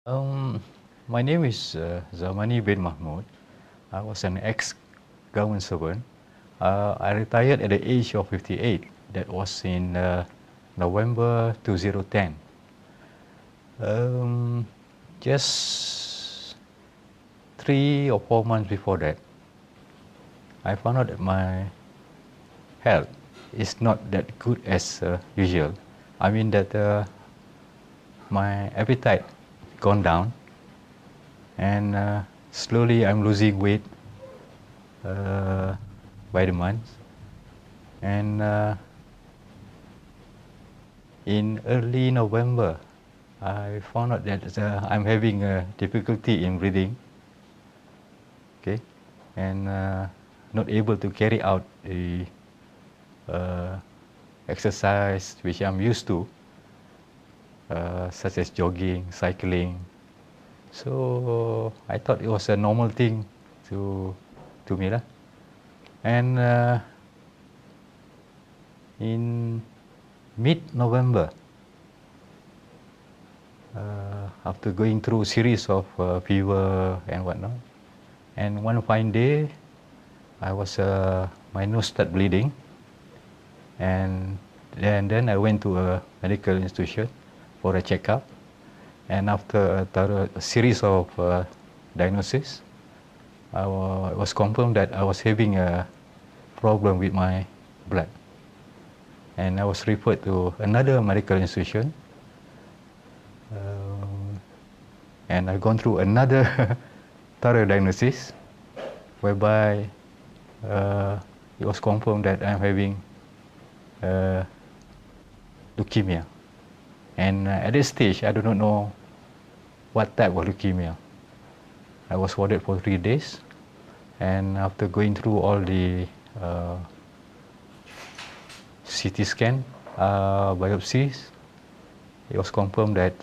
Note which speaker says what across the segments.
Speaker 1: Um, my name is Zamani bin Mahmud. I was an ex-government servant. I retired at the age of 58. That was in November 2010. Um, just 3 or 4 months before that, I found out that my health is not that good as usual. I mean that my appetite gone down, and slowly I'm losing weight uh, by the month. And in early November, I found out that I'm having a difficulty in breathing, okay, and not able to carry out the uh, exercise which I'm used to, such as jogging, cycling. So I thought it was a normal thing to me lah. And in mid-November, after going through a series of fever and whatnot, and one fine day, my nose started bleeding, and then I went to a medical institution for a checkup, and after a series of diagnosis, it was confirmed that I was having a problem with my blood, and I was referred to another medical institution, and I've gone through another thorough diagnosis, whereby it was confirmed that I'm having leukemia. And at this stage, I do not know what type of leukemia. I was warded for 3 days, and after going through all the CT scan, biopsies, it was confirmed that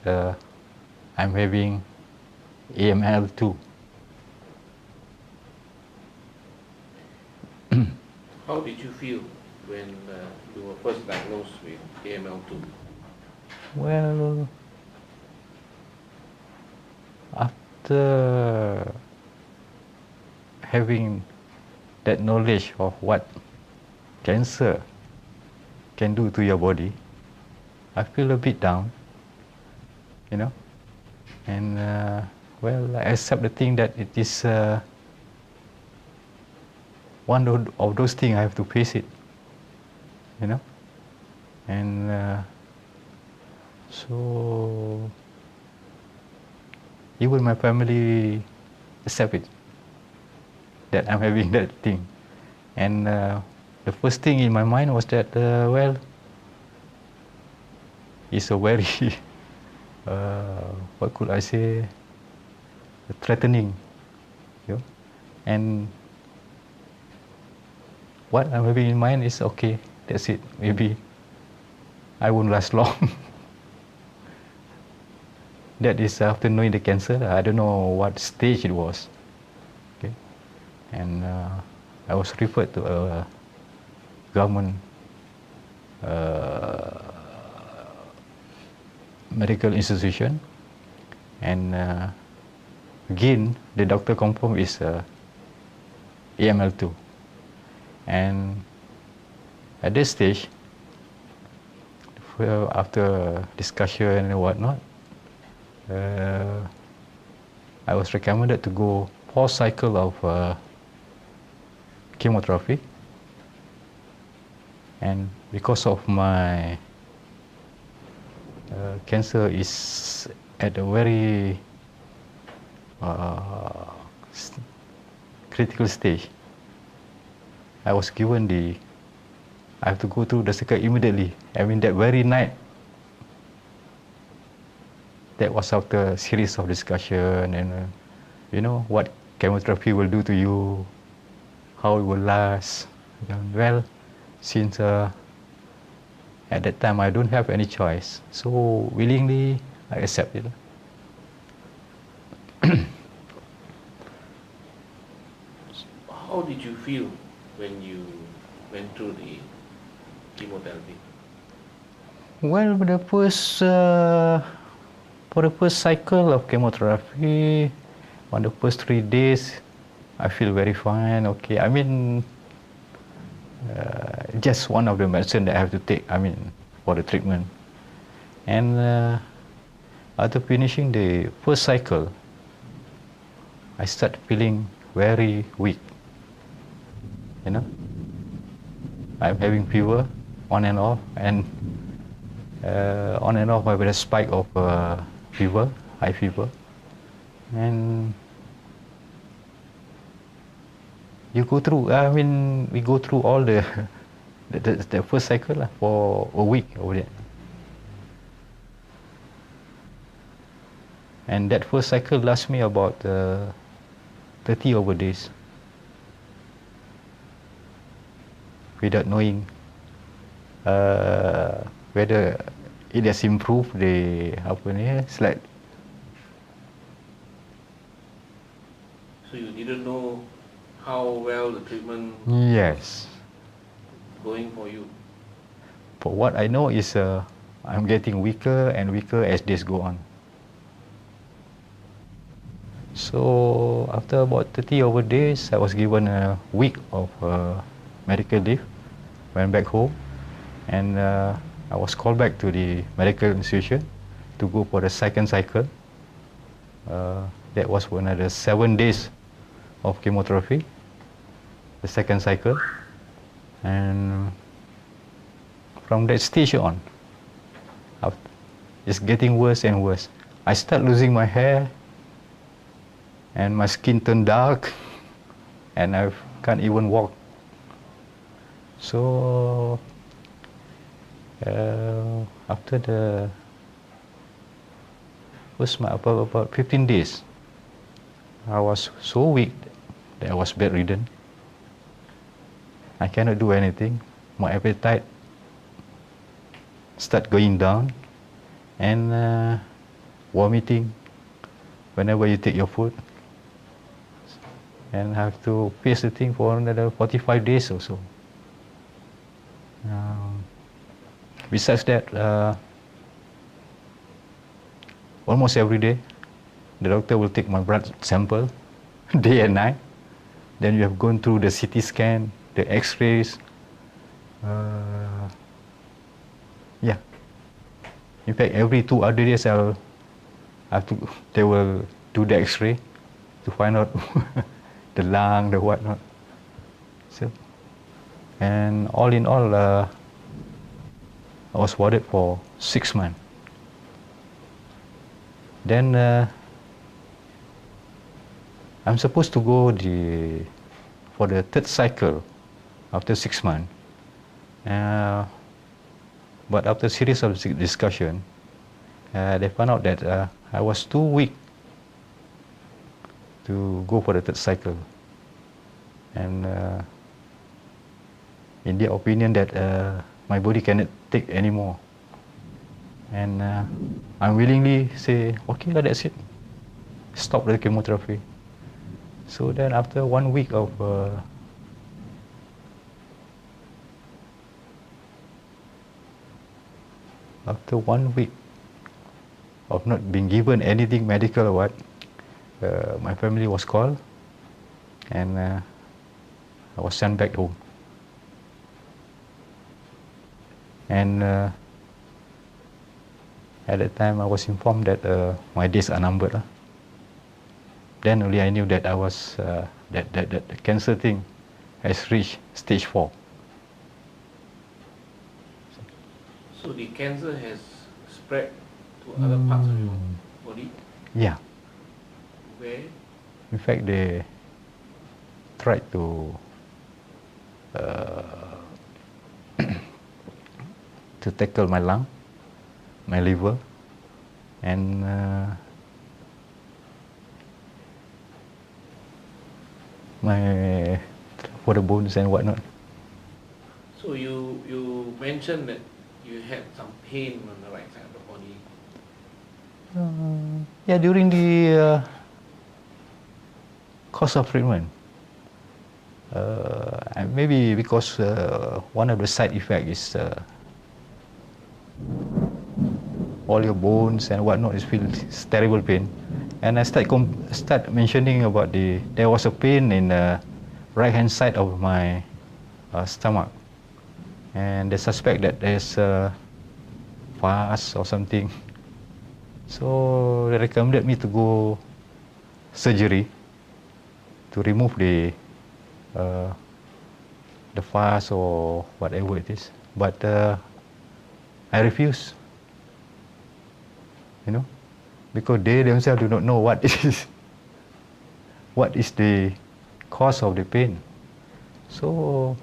Speaker 1: I'm having AML2.
Speaker 2: How did you feel when you were first diagnosed with AML2?
Speaker 1: Well, after having that knowledge of what cancer can do to your body, I feel a bit down, you know, and well, I accept the thing that it is one of those things I have to face it, you know, and so even my family accept it, that I'm having that thing. And the first thing in my mind was that, well, it's a very, what could I say, threatening, you know? And what I'm having in mind is, okay, that's it, maybe I won't last long. That is after knowing the cancer. I don't know what stage it was. Okay, and I was referred to a government medical institution, and again the doctor confirmed is AML2. And at this stage, after discussion and whatnot, I was recommended to go 4 cycles of chemotherapy, and because of my cancer is at a very critical stage, I was given I have to go through the cycle immediately. I mean, that very night. That was after a series of discussion, and you know what chemotherapy will do to you, how it will last. And well, since at that time I don't have any choice, so willingly I accept it.
Speaker 2: How did you feel when you went through the chemotherapy?
Speaker 1: Well, the first For the first cycle of chemotherapy, on the first 3 days, I feel very fine. Okay, I mean, just one of the medicine that I have to take. I mean, for the treatment. And after finishing the first cycle, I start feeling very weak. You know, I'm having fever on and off, and on and off I have a spike of fever, high fever, and you go through. I mean, we go through all the the first cycle for a week over there. And that first cycle lasts me about 30 over days without knowing whether it has improved the apa ni, it's like.
Speaker 2: So you didn't know how well the treatment
Speaker 1: Yes.
Speaker 2: going for you.
Speaker 1: For what I know is I'm getting weaker and weaker as days go on. So after about 30 over days, I was given a week of medical leave, went back home, and I was called back to the medical institution to go for the second cycle. That was for another 7 days of chemotherapy, the second cycle. And from that stage on, it's getting worse and worse. I start losing my hair, and my skin turned dark, and I can't even walk. So after the first about 15 days, I was so weak that I was bedridden. I cannot do anything. My appetite start going down, and vomiting whenever you take your food. And I have to face the thing for another 45 days or so. Besides that, almost every day, the doctor will take my blood sample, day and night. Then you have gone through the CT scan, the X-rays. Yeah. In fact, every 2 other days, they will do the X-ray to find out the lung, the whatnot. So, and all in all, I was warded for 6 months. Then I'm supposed to go for the third cycle after 6 months. But after a series of discussion, they found out that I was too weak to go for the third cycle, and in their opinion that my body cannot take anymore, and I willingly say, okay, that's it, stop the chemotherapy. So then after 1 week of not being given anything medical or what, my family was called, and I was sent back home. And at that time, I was informed that my days are numbered. Then only I knew that I was that the cancer thing has reached stage 4.
Speaker 2: So the cancer has spread to other parts of your body?
Speaker 1: Yeah.
Speaker 2: Where?
Speaker 1: In fact, they tried to to tackle my lung, my liver, and for the bones and whatnot.
Speaker 2: So you mentioned that you had some pain on the right side of the body.
Speaker 1: Yeah, during the course of treatment. Maybe because one of the side effects is all your bones and whatnot. It feels terrible pain. And I start mentioning about there was a pain in the right hand side of my stomach, and they suspect that there's a pus or something. So they recommended me to go surgery to remove the pus or whatever it is. But I refuse, because they themselves do not know what is the cause of the pain. So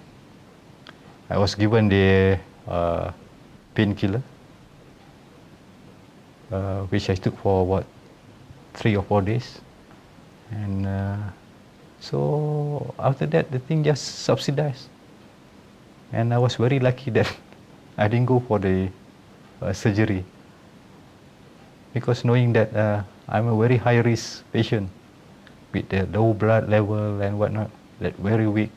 Speaker 1: I was given the painkiller, which I took for about 3 or 4 days, and so after that the thing just subsidized, and I was very lucky that I didn't go for the surgery, because knowing that I'm a very high risk patient with the low blood level and whatnot, that very weak.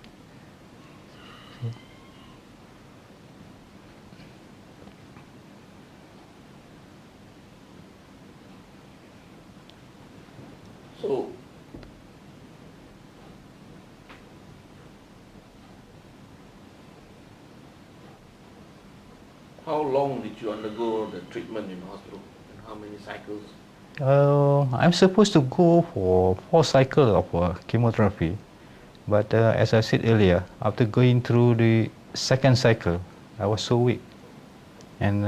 Speaker 2: So, how long did you undergo the treatment in the hospital, and how many cycles?
Speaker 1: I'm supposed to go for 4 cycles of chemotherapy, but as I said earlier, after going through the second cycle, I was so weak, and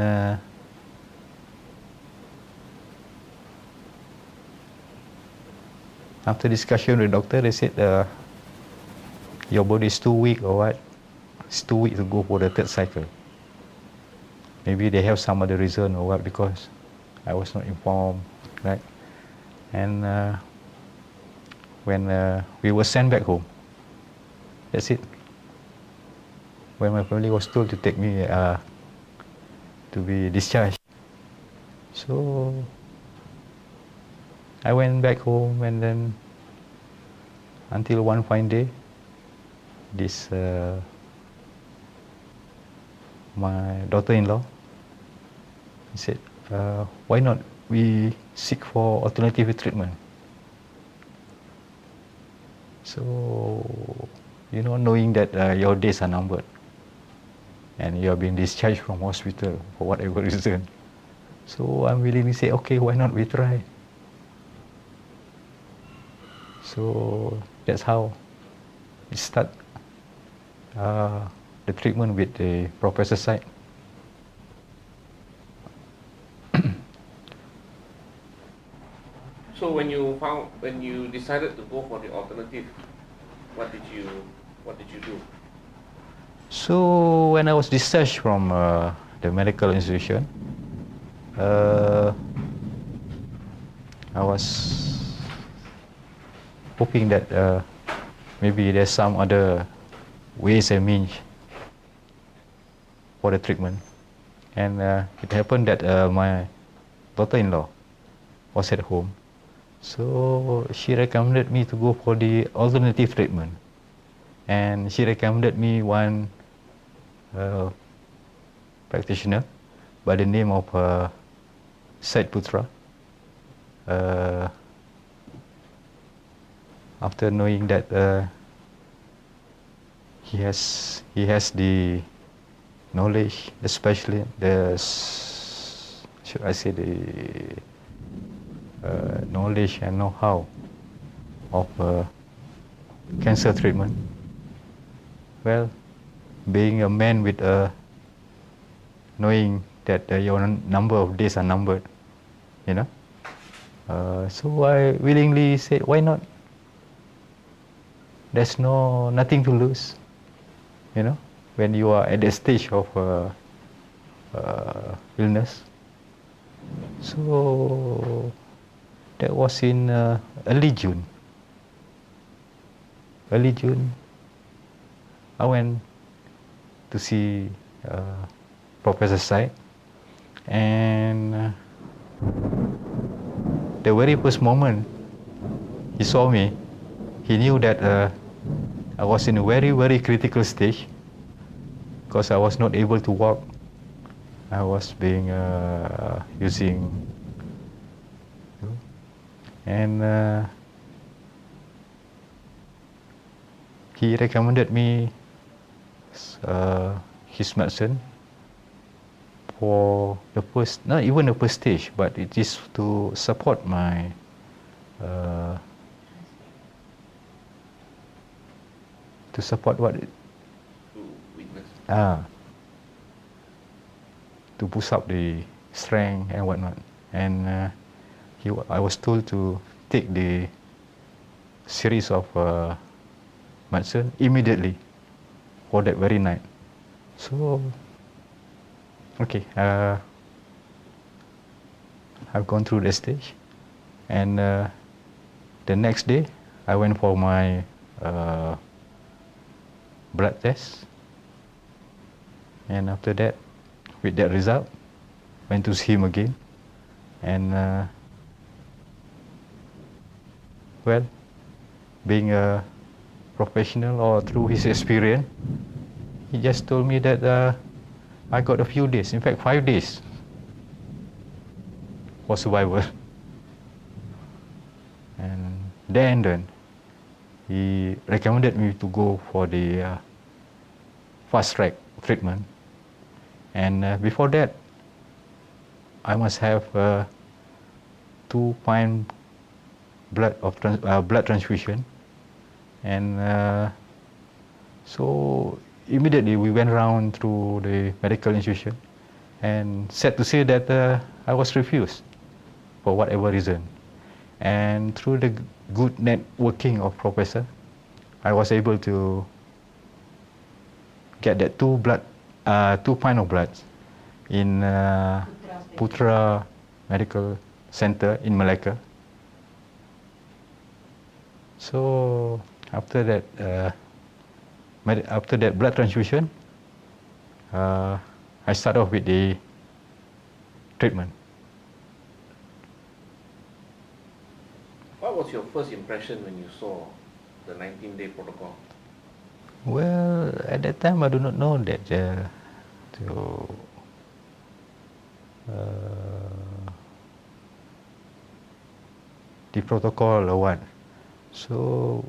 Speaker 1: after discussion with the doctor, they said your body is too weak or what? It's too weak to go for the third cycle. Maybe they have some other reason or what, because I was not informed, right? And when we were sent back home, that's it. When my family was told to take me to be discharged. So I went back home, and then until one fine day, this my daughter-in-law said, why not we seek for alternative treatment? So, knowing that your days are numbered and you are being discharged from hospital for whatever reason, so I'm willing to say, okay, why not we try? So that's how it started, the treatment with the professor side.
Speaker 2: So when you decided to go for the alternative, what did you do?
Speaker 1: So when I was discharged from the medical institution, I was hoping that maybe there's some other ways and means for the treatment. And it happened that my daughter-in-law was at home. So she recommended me to go for the alternative treatment. And she recommended me one practitioner by the name of Syed Putra. After knowing that he has the knowledge, especially should I say the knowledge and know-how of cancer treatment. Well, being a man with knowing that your number of days are numbered, so I willingly said, why not? There's nothing to lose, when you are at the stage of illness. So that was in early June. I went to see Professor Syed, and the very first moment he saw me, he knew that I was in a very, very critical stage, because I was not able to walk. I was being using, and he recommended me his medicine for the first, not even the first stage, but it is to support my to support what?
Speaker 2: Weakness.
Speaker 1: To boost up the strength and whatnot. And I was told to take the series of medicine immediately for that very night. So, okay, I've gone through the stage, and the next day I went for my blood test, and after that, with that result, went to see him again, and well, being a professional or through his experience, he just told me that I got a few days, in fact 5 days for survival. And then he recommended me to go for the fast track treatment. And before that, I must have 2 pint blood transfusion. And so immediately we went around through the medical institution, and sad to say that I was refused for whatever reason. And through the good networking of professor, I was able to get that 2 pint of blood in Putra Medical Center in Malacca. So after that blood transfusion, I start off with the treatment.
Speaker 2: What was your first impression when you saw the 19-day protocol?
Speaker 1: Well, at that time I do not know that the protocol or what. So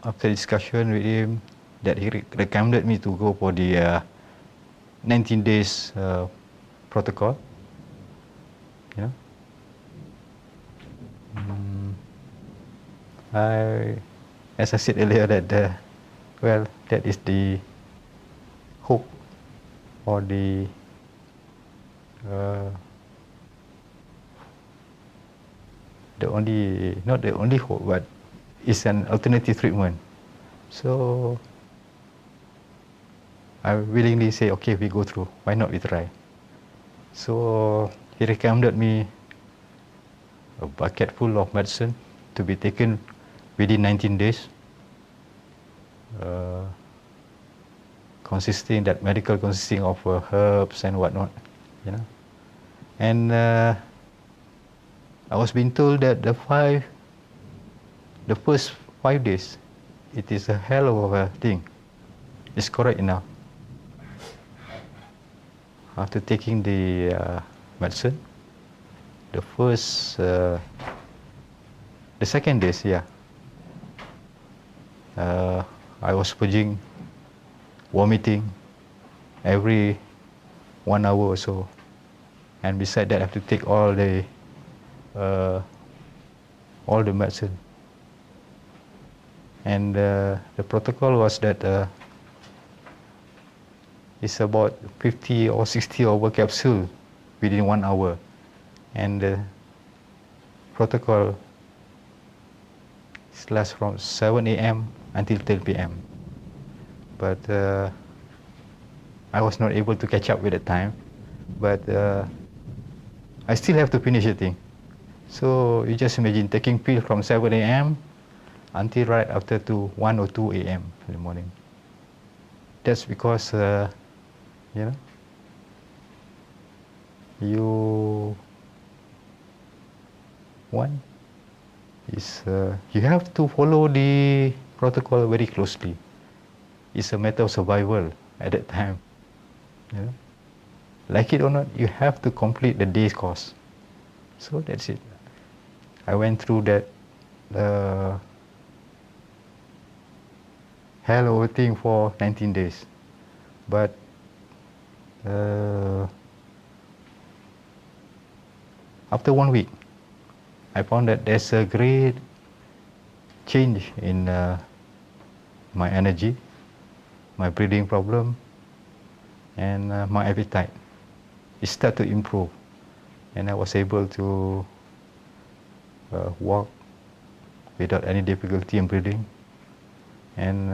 Speaker 1: after discussion with him, that he recommended me to go for the 19 days protocol. You know, as I said earlier, that well, that is the hope, or the not the only hope, but it's an alternative treatment. So I willingly say, okay, we go through. Why not we try? So he recommended me a bucket full of medicine to be taken within 19 days, consisting of herbs and whatnot, you know. And I was being told that the first 5 days, it is a hell of a thing. It's correct enough. After taking the medicine, the second days, I was purging, vomiting every 1 hour or so, and beside that, I have to take all the medicine. And the protocol was that it's about 50 or 60 over capsule within 1 hour, and the protocol lasts from 7 a.m. until 10 p.m. But I was not able to catch up with the time, but I still have to finish the thing. So you just imagine taking pill from 7 a.m. until right after 1 or 2 a.m. in the morning. That's because, you have to follow the protocol very closely. It's a matter of survival at that time. like it or not, you have to complete the day's course. So that's it. I went through that hell of a thing for 19 days. But after 1 week, I found that there's a great change in my energy, my breathing problem, and my appetite. It started to improve, and I was able to walk without any difficulty in breathing. And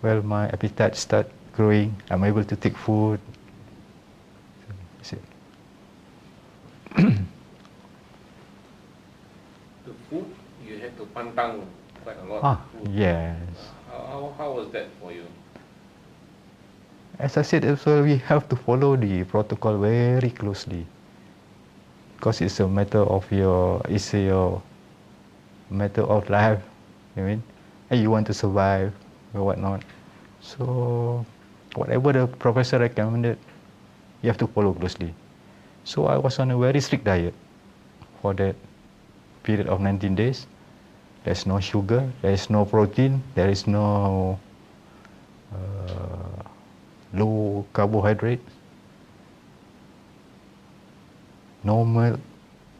Speaker 1: well, my appetite start growing. I'm able to take food. That's it.
Speaker 2: The food, you had to pantang quite a lot
Speaker 1: Ah,
Speaker 2: of food.
Speaker 1: yes.
Speaker 2: How was that for you?
Speaker 1: As I said, also we have to follow the protocol very closely, because it's a matter of your matter of life. I mean, and you want to survive or whatnot. So whatever the professor recommended, you have to follow closely. So I was on a very strict diet for that period of 19 days. There's no sugar, there is no protein, there is no low carbohydrate, no milk,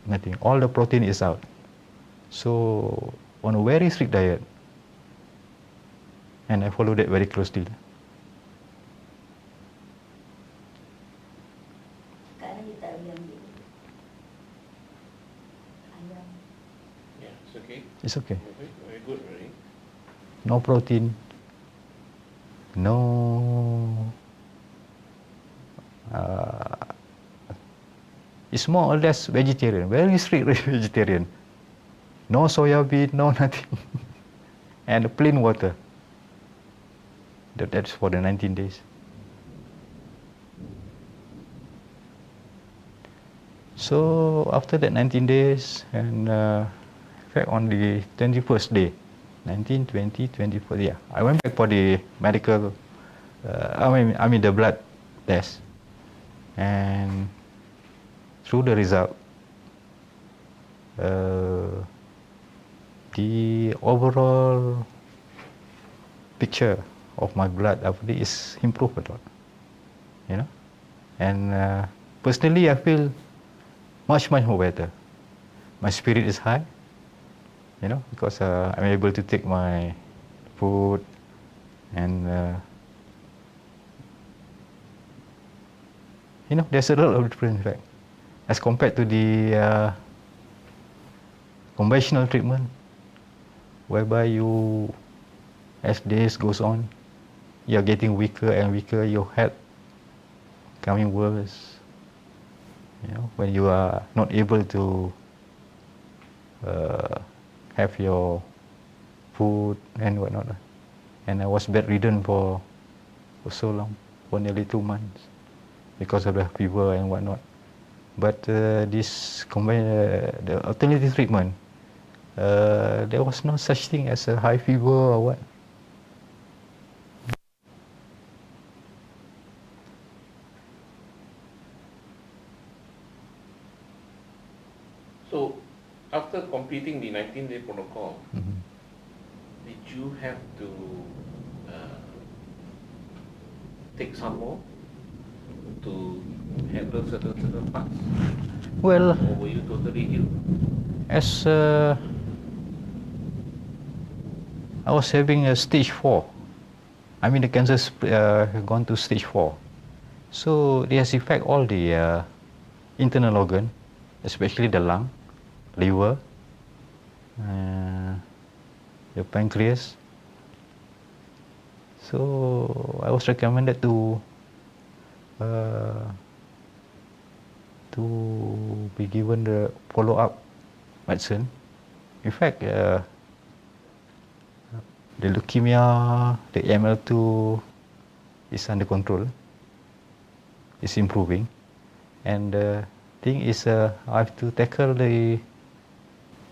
Speaker 1: nothing. All the protein is out. So on a very strict diet, and I follow that very closely.
Speaker 2: Yeah, it's okay.
Speaker 1: It's okay.
Speaker 2: Okay, very good, very.
Speaker 1: No protein, no. It's more or less vegetarian, very strict vegetarian. No soya bean, no nothing, and plain water. That's for the 19 days. So after that 19 days, and in fact on the 21st day, 19, 20, 21, yeah, I went back for the medical, I mean the blood test, and through the result, the overall picture of my blood after is improved a lot, you know, and personally I feel much more better. My spirit is high, you know, because I'm able to take my food, and you know, there's a lot of difference, right, as compared to the conventional treatment, whereby you, as days goes on, you're getting weaker and weaker, your health becoming worse. You know, when you are not able to have your food and whatnot. And I was bedridden for so long, for nearly 2 months, because of the fever and whatnot. But this the alternative treatment, there was no such thing as a high fever or what.
Speaker 2: So, after completing the 19-day protocol,
Speaker 1: Mm-hmm.
Speaker 2: did you have to take some more to handle certain parts?
Speaker 1: Well,
Speaker 2: Or were you totally healed?
Speaker 1: as I was having a stage 4. I mean, the cancer's gone to stage 4. So it has affect all the internal organ, especially the lung, liver, the pancreas. So I was recommended to be given the follow-up medicine. In fact, the leukemia, the ML2 is under control. It's improving, and the thing is, I have to tackle the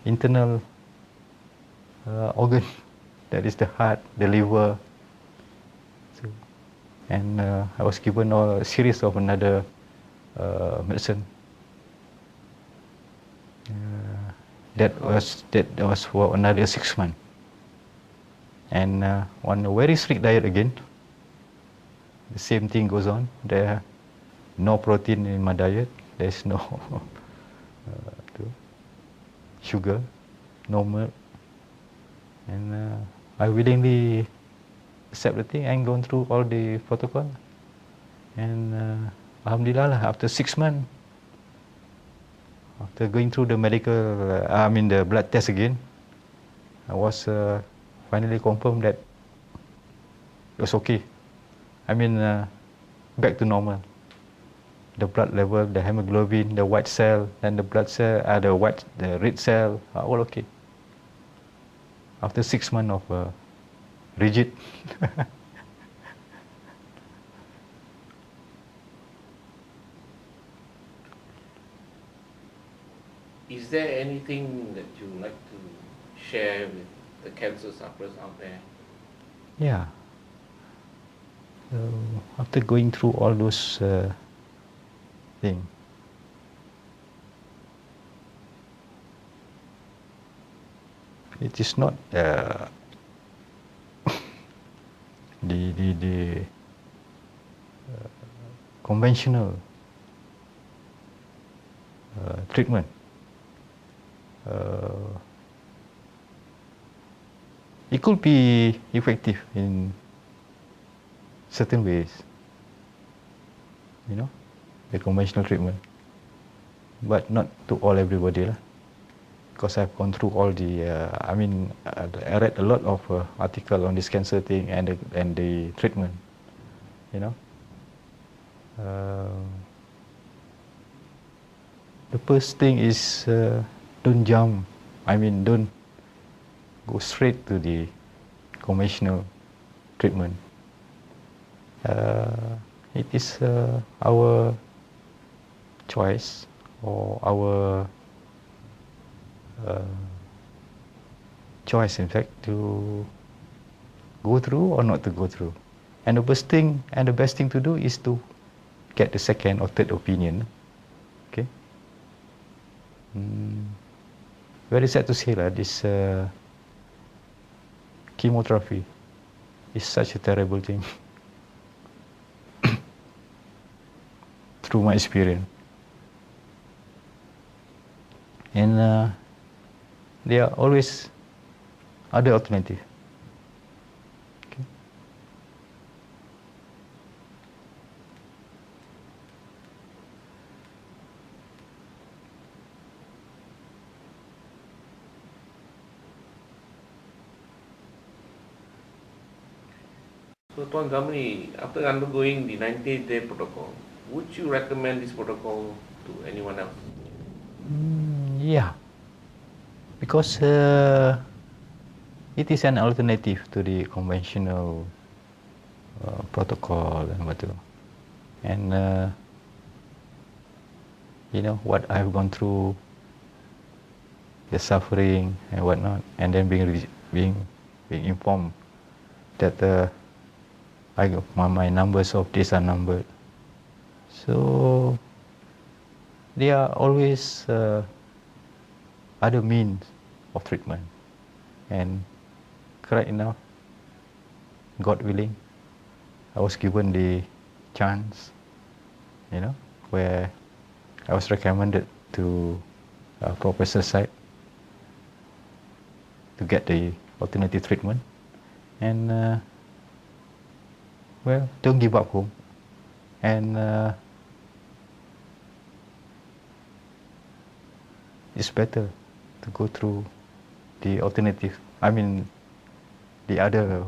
Speaker 1: internal organ, that is the heart, the liver. So and I was given a series of another medicine. That was for another 6 months, and on a very strict diet again. The same thing goes on. There no protein in my diet. There's no sugar, no milk, and I willingly accept the thing and gone through all the protocol. And alhamdulillah, after 6 months, after going through the the blood test again, I was finally confirmed that it was okay. Back to normal. The blood level, the hemoglobin, the white cell, and the blood cell, the red cell are all okay. After 6 months of rigid.
Speaker 2: Is there anything that you would like to share with the cancer sufferers out there?
Speaker 1: Yeah. So after going through all those things, it is not the conventional treatment. It could be effective in certain ways, the conventional treatment, but not to everybody. Because I've gone through all I read a lot of articles on this cancer thing and the treatment, The first thing is don't don't go straight to the conventional treatment. It is our choice or our choice, in fact, to go through or not to go through. And the best thing to do is to get the second or third opinion. Okay. Very sad to say that this chemotherapy is such a terrible thing. Through my experience. And there are always other alternatives. Okay.
Speaker 2: So, Tuan Zamani, after undergoing the 90-day protocol, would you recommend this protocol to anyone else?
Speaker 1: Yeah, because it is an alternative to the conventional protocol and whatever. And what I've gone through, the suffering and whatnot, and then being informed that my numbers of days are numbered. So there are always other means of treatment, and right now, God willing, I was given the chance, where I was recommended to Professor site to get the alternative treatment, and don't give up hope, and it's better to go through the alternative, the other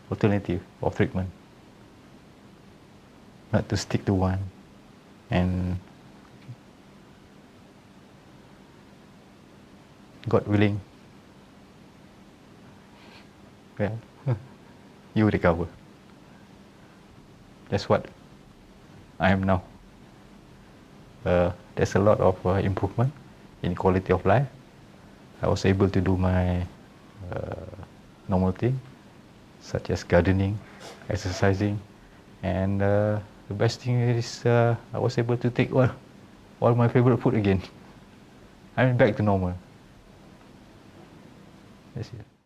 Speaker 1: alternative of treatment, not to stick to one. And God willing, you recover. That's what I am now. There's a lot of improvement in quality of life. I was able to do my normal thing, such as gardening, exercising, And the best thing is I was able to take all my favorite food again. I'm back to normal. That's it.